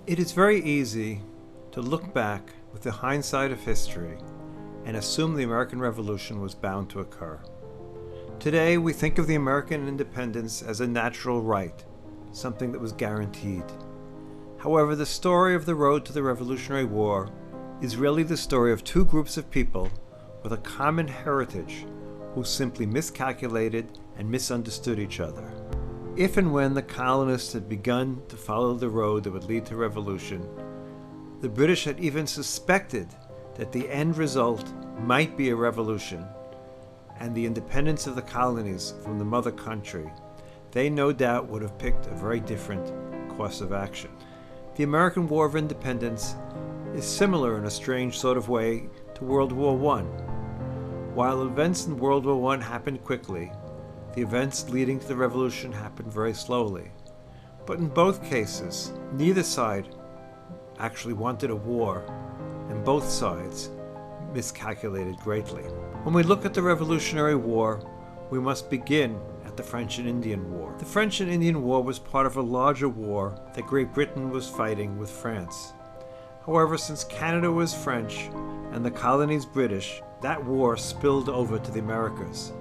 It is very easy to look back with the hindsight of history and assume the American Revolution was bound to occur. Today, we think of the American independence as a natural right, something that was guaranteed. However, the story of the road to the Revolutionary War is really the story of two groups of people with a common heritage who simply miscalculated and misunderstood each other. If and when the colonists had begun to follow the road that would lead to revolution, the British had even suspected that the end result might be a revolution and the independence of the colonies from the mother country, they no doubt would have picked a very different course of action. The American War of Independence is similar in a strange sort of way to World War I. While events in World War I happened quickly, the events leading to the revolution happened very slowly. But in both cases, neither side actually wanted a war, and both sides miscalculated greatly. When we look at the Revolutionary War, we must begin at the French and Indian War. The French and Indian War was part of a larger war that Great Britain was fighting with France. However, since Canada was French and the colonies British, that war spilled over to the Americas.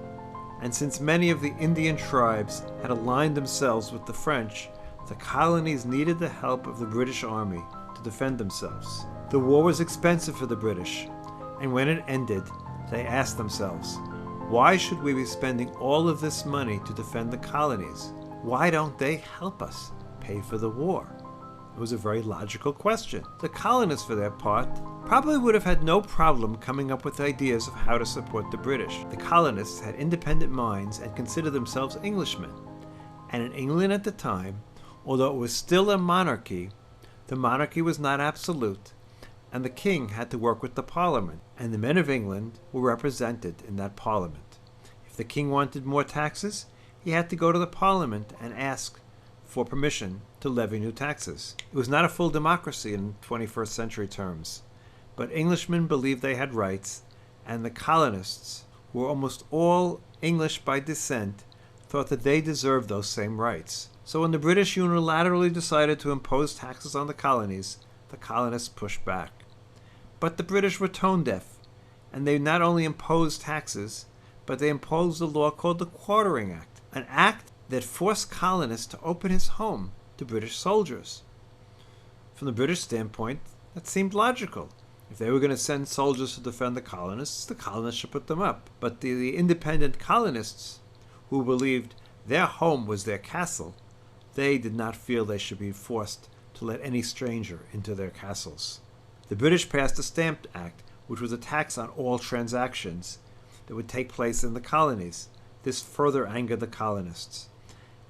And since many of the Indian tribes had aligned themselves with the French, the colonies needed the help of the British Army to defend themselves. The war was expensive for the British, and when it ended, they asked themselves, why should we be spending all of this money to defend the colonies? Why don't they help us pay for the war? It was a very logical question. The colonists, for their part, probably would have had no problem coming up with ideas of how to support the British. The colonists had independent minds and considered themselves Englishmen. And in England at the time, although it was still a monarchy, the monarchy was not absolute, and the king had to work with the parliament, and the men of England were represented in that parliament. If the king wanted more taxes, he had to go to the parliament and ask for permission to levy new taxes. It was not a full democracy in 21st century terms, but Englishmen believed they had rights, and the colonists, who were almost all English by descent, thought that they deserved those same rights. So when the British unilaterally decided to impose taxes on the colonies, the colonists pushed back. But the British were tone deaf, and they not only imposed taxes, but they imposed a law called the Quartering Act, an act that forced colonists to open his home to British soldiers. From the British standpoint, that seemed logical. If they were going to send soldiers to defend the colonists should put them up. But the independent colonists, who believed their home was their castle, they did not feel they should be forced to let any stranger into their castles. The British passed the Stamp Act, which was a tax on all transactions that would take place in the colonies. This further angered the colonists.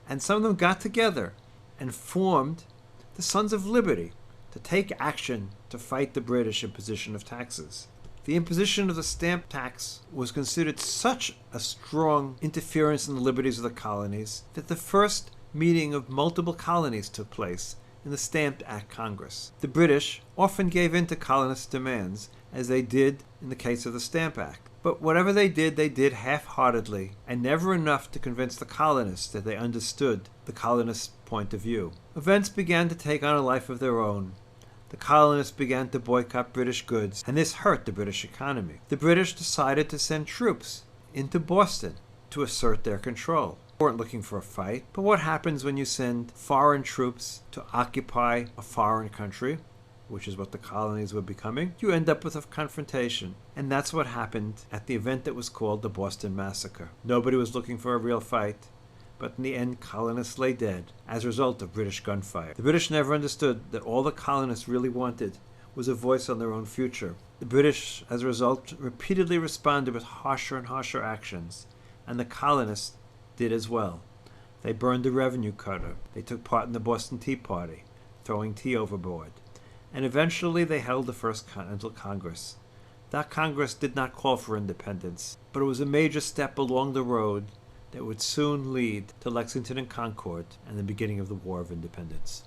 And some of them got together and formed the Sons of Liberty to take action to fight the British imposition of taxes. The imposition of the stamp tax was considered such a strong interference in the liberties of the colonies that the first meeting of multiple colonies took place in the Stamp Act Congress. The British often gave in to colonists' demands, as they did in the case of the Stamp Act. But whatever they did half-heartedly, and never enough to convince the colonists that they understood the colonists' point of view. Events began to take on a life of their own. The colonists began to boycott British goods, and this hurt the British economy. The British decided to send troops into Boston to assert their control. They weren't looking for a fight, but what happens when you send foreign troops to occupy a foreign country, which is what the colonies were becoming? You end up with a confrontation. And that's what happened at the event that was called the Boston Massacre. Nobody was looking for a real fight, but in the end, colonists lay dead as a result of British gunfire. The British never understood that all the colonists really wanted was a voice on their own future. The British, as a result, repeatedly responded with harsher and harsher actions, and the colonists did as well. They burned the revenue cutter. They took part in the Boston Tea Party, throwing tea overboard. And eventually they held the First Continental Congress. That Congress did not call for independence, but it was a major step along the road that would soon lead to Lexington and Concord and the beginning of the War of Independence.